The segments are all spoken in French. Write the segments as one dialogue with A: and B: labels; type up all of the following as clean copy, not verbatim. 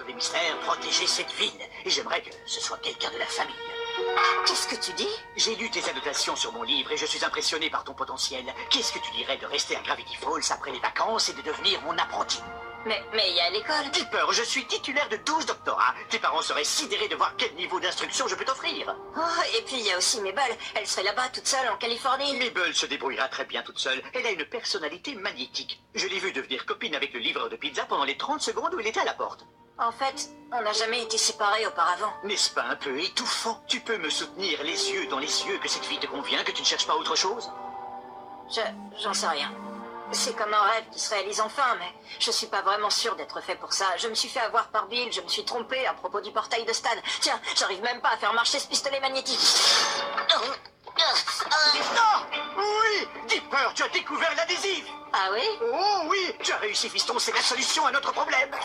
A: des mystères, protéger cette ville. Et j'aimerais que ce soit quelqu'un de la famille.
B: Qu'est-ce que tu dis?
A: J'ai lu tes annotations sur mon livre et je suis impressionné par ton potentiel. Qu'est-ce que tu dirais de rester à Gravity Falls après les vacances et de devenir mon apprenti?
B: Mais il y a l'école.
A: Dipper, je suis titulaire de 12 doctorats. Tes parents seraient sidérés de voir quel niveau d'instruction je peux t'offrir.
B: Oh, et puis il y a aussi Mabel. Elle serait là-bas toute seule en Californie.
A: Mabel se débrouillera très bien toute seule. Elle a une personnalité magnétique. Je l'ai vue devenir copine avec le livreur de pizza pendant les 30 secondes où il était à la porte.
B: En fait, on n'a jamais été séparés auparavant.
A: N'est-ce pas un peu étouffant? Tu peux me soutenir les yeux dans les yeux que cette vie te convient, que tu ne cherches pas autre chose?
B: J'en sais rien. C'est comme un rêve qui se réalise enfin, mais je suis pas vraiment sûre d'être fait pour ça. Je me suis fait avoir par Bill, je me suis trompée à propos du portail de Stan. Tiens, j'arrive même pas à faire marcher ce pistolet magnétique.
A: Non! Oui! Dipper, tu as découvert l'adhésif!
B: Ah oui?
A: Oh oui! Tu as réussi, fiston, c'est la solution à notre problème!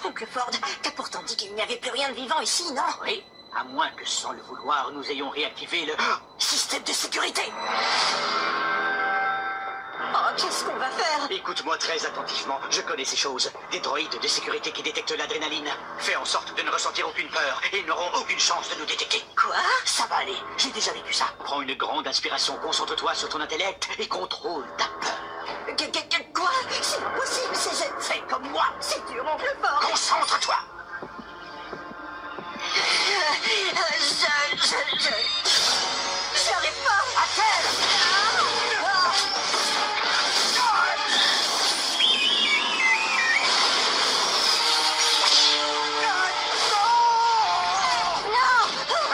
B: Oncle Ford, t'as pourtant dit qu'il n'y avait plus rien de vivant ici, non?
A: Oui, à moins que sans le vouloir, nous ayons réactivé le système de sécurité!
B: Oh, qu'est-ce qu'on va faire?
A: Écoute-moi très attentivement, je connais ces choses. Des droïdes de sécurité qui détectent l'adrénaline. Fais en sorte de ne ressentir aucune peur et ils n'auront aucune chance de nous détecter.
B: Quoi?
A: Ça va aller, j'ai déjà vécu ça. Prends une grande inspiration, concentre-toi sur ton intellect et contrôle ta peur.
B: Quoi? C'est pas possible,
A: Fais comme moi.
B: C'est dur, Oncle Ford.
A: Concentre-toi.
B: J'y arrive pas.
A: À terre.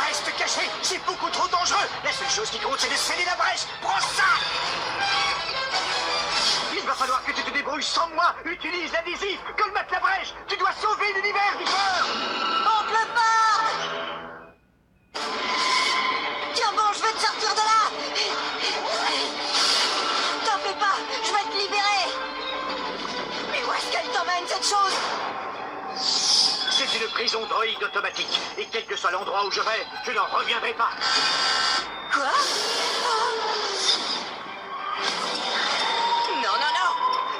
A: Reste caché, c'est beaucoup trop dangereux. La seule chose qui compte, c'est de sceller la brèche. Prends ça. Il va falloir que tu te débrouilles sans moi. Utilise l'adhésif, colmate la brèche. Tu dois sauver l'univers, Dipper.
B: Oncle Ford! Tiens bon, je vais te sortir de là. T'en fais pas, je vais te libérer. Mais où est-ce qu'elle t'emmène, cette chose?
A: C'est une prison droïde automatique. Et quel que soit l'endroit où je vais, je n'en reviendrai pas.
B: Quoi? Non, non, non!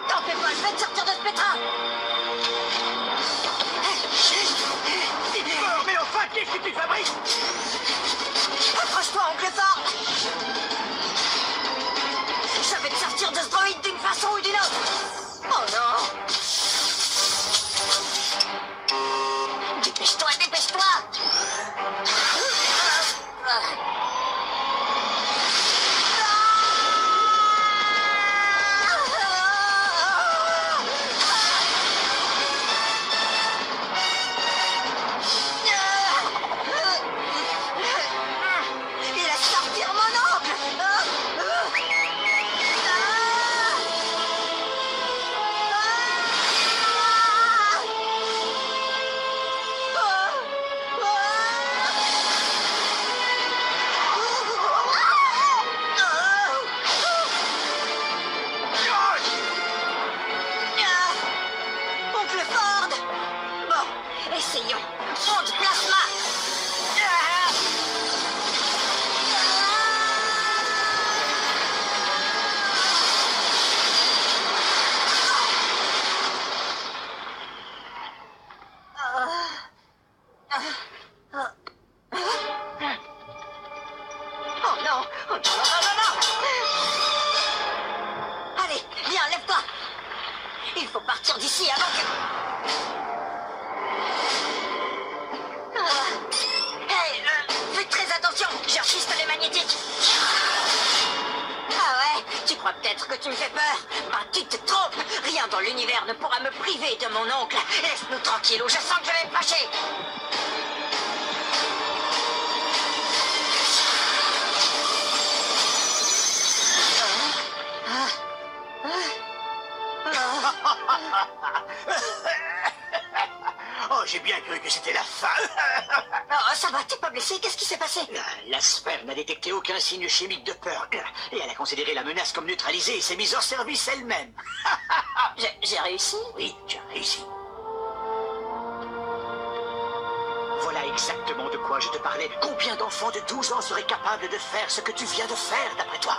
B: T'en fais pas, je vais te sortir de ce pétrin!
A: Dipper, mais enfin, qu'est-ce que tu fabriques?
B: Accroche-toi, Oncle Ford! Je vais te sortir de ce droïde d'une façon ou d'une autre! Oh non! Dépêche-toi, dépêche-toi! Il a sorti mon oncle! Oncle Ford! Bon, essayons. Onde plasma! Oh non! Oh non, non, non, non! Allez, viens, lève-toi! Il faut partir d'ici avant que... Hey, fais très attention, j'ai un pistolet magnétique. Ah ouais, tu crois peut-être que tu me fais peur? Ben tu te trompes, rien dans l'univers ne pourra me priver de mon oncle. Laisse-nous tranquilles ou je sens que je vais me fâcher.
A: Oh, j'ai bien cru que c'était la fin.
B: Oh, ça va, t'es pas blessé? Qu'est-ce qui s'est passé?
A: La sphère n'a détecté aucun signe chimique de peur. Et elle a considéré la menace comme neutralisée et s'est mise en service elle-même.
B: J'ai réussi?
A: Oui, tu as réussi. Voilà exactement de quoi je te parlais. Combien d'enfants de 12 ans seraient capables de faire ce que tu viens de faire, d'après toi?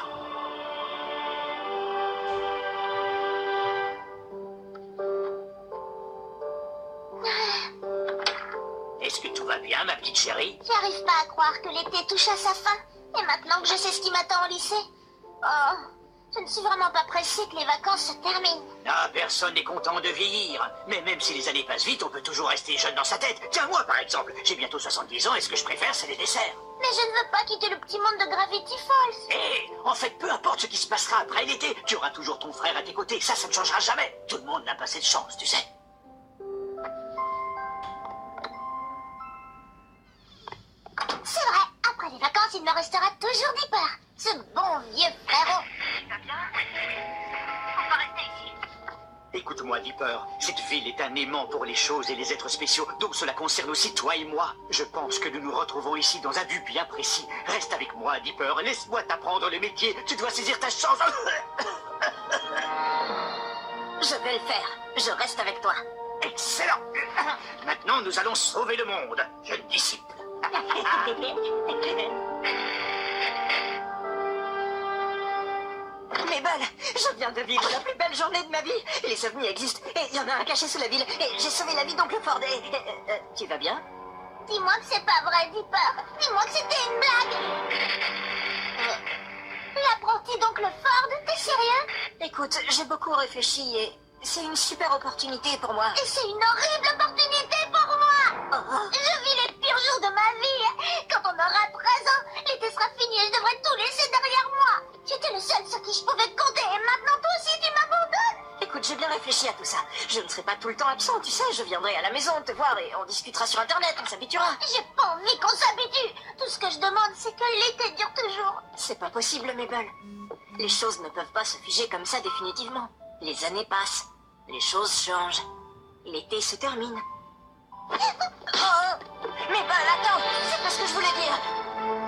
A: Est-ce que tout va bien, ma petite chérie?
C: J'arrive pas à croire que l'été touche à sa fin. Et maintenant que je sais ce qui m'attend au lycée... Oh, je ne suis vraiment pas pressée que les vacances se terminent.
A: Ah, personne n'est content de vieillir. Mais même si les années passent vite, on peut toujours rester jeune dans sa tête. Tiens, moi, par exemple, j'ai bientôt 70 ans et ce que je préfère, c'est les desserts.
C: Mais je ne veux pas quitter le petit monde de Gravity Falls.
A: Eh, en fait, peu importe ce qui se passera après l'été, tu auras toujours ton frère à tes côtés. Ça ne changera jamais. Tout le monde n'a pas cette chance, tu sais.
C: C'est vrai, après les vacances, il me restera toujours Dipper. Ce bon vieux frérot.
B: Tu vas bien? On va rester ici.
A: Écoute-moi, Dipper, cette ville est un aimant pour les choses et les êtres spéciaux, donc cela concerne aussi toi et moi. Je pense que nous nous retrouvons ici dans un but bien précis. Reste avec moi, Dipper, laisse-moi t'apprendre le métier. Tu dois saisir ta chance.
B: Je vais le faire. Je reste avec toi.
A: Excellent. Maintenant, nous allons sauver le monde. Jeune disciple.
B: Mabel, je viens de vivre la plus belle journée de ma vie. Les ovnis existent et il y en a un caché sous la ville. Et j'ai sauvé la vie d'oncle Ford. Tu vas bien?
C: Dis-moi que c'est pas vrai, Dipper. Dis-moi que c'était une blague. L'apprenti d'oncle Ford, t'es sérieux?
B: Écoute, j'ai beaucoup réfléchi et c'est une super opportunité pour moi.
C: Et c'est une horrible opportunité pour moi. Je vis les pires jours de ma vie. Quand on aura 13 ans, l'été sera fini et je devrais tout laisser derrière moi. J'étais le seul sur qui je pouvais compter et maintenant toi aussi tu m'abandonnes.
B: Écoute, j'ai bien réfléchi à tout ça. Je ne serai pas tout le temps absent, tu sais. Je viendrai à la maison te voir et on discutera sur Internet, on s'habituera.
C: J'ai pas envie qu'on s'habitue. Tout ce que je demande, c'est que l'été dure toujours.
B: C'est pas possible, Mabel. Les choses ne peuvent pas se figer comme ça définitivement. Les années passent. Les choses changent. L'été se termine. Oh, Mabel, attends, c'est pas ce que je voulais dire.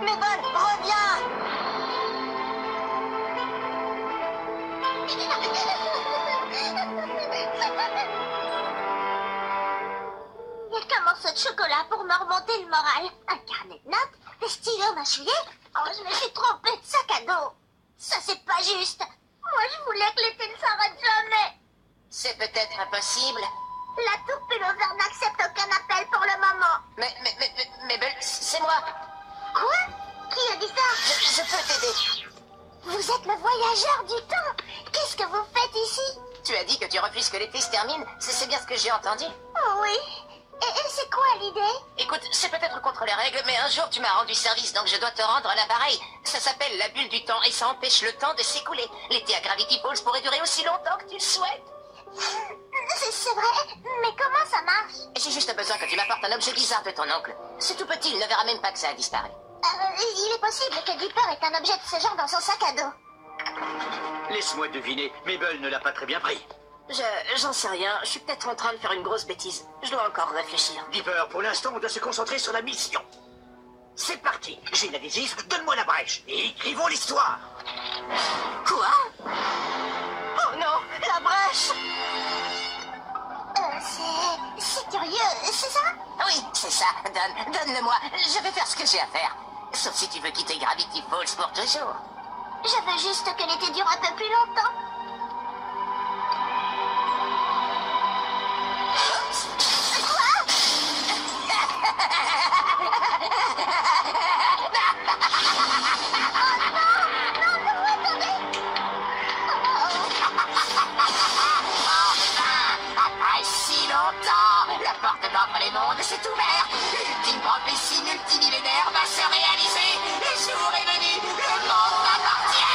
B: Mabel, reviens.
C: Il y a qu'un morceau de chocolat pour me remonter le moral. Un carnet de notes, des stylos mâchouillés. Oh, je me suis trompée de sac à dos. Ça, c'est pas juste. Moi, je voulais que l'été ne s'arrête jamais.
B: C'est peut-être impossible.
C: La tour Pullover n'accepte aucun appel pour le moment.
B: Mais Mabel, c'est moi.
C: Quoi? Qui a dit ça?
B: Je peux t'aider.
C: Vous êtes le voyageur du temps. Qu'est-ce que vous faites ici?
B: Tu as dit que tu refuses que l'été se termine. C'est bien ce que j'ai entendu.
C: Oh oui. Et c'est quoi l'idée?
B: Écoute, c'est peut-être contre les règles, mais un jour tu m'as rendu service, donc je dois te rendre l'appareil. Ça s'appelle la bulle du temps et ça empêche le temps de s'écouler. L'été à Gravity Falls pourrait durer aussi longtemps que tu le souhaites.
C: C'est vrai, mais comment ça marche?
B: J'ai juste besoin que tu m'apportes un objet bizarre de ton oncle. C'est tout petit, il ne verra même pas que ça a disparu.
C: Il est possible que Dipper ait un objet de ce genre dans son sac à dos.
A: Laisse-moi deviner, Mabel ne l'a pas très bien pris.
B: J'en sais rien, je suis peut-être en train de faire une grosse bêtise. Je dois encore réfléchir.
A: Dipper, pour l'instant, on doit se concentrer sur la mission. C'est parti, j'ai l'adhésif, donne-moi la brèche et écrivons l'histoire.
B: Quoi? Oh non, la brèche!
C: C'est curieux, c'est ça?
B: Oui, c'est ça, donne-le-moi. Je vais faire ce que j'ai à faire. Sauf si tu veux quitter Gravity Falls pour toujours.
C: Je veux juste que l'été dure un peu plus longtemps.
A: Après si longtemps, la porte d'entre les mondes s'est ouverte. L'ultime prophétie multimillénaire va se réaliser. Le jour est venu, le monde m'appartient.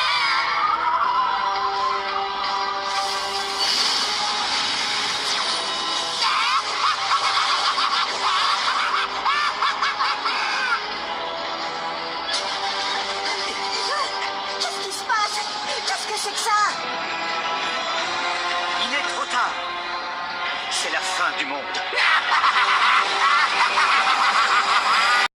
B: Qu'est-ce qui se passe? Qu'est-ce que c'est que ça?
A: Il est trop tard. C'est la fin du monde.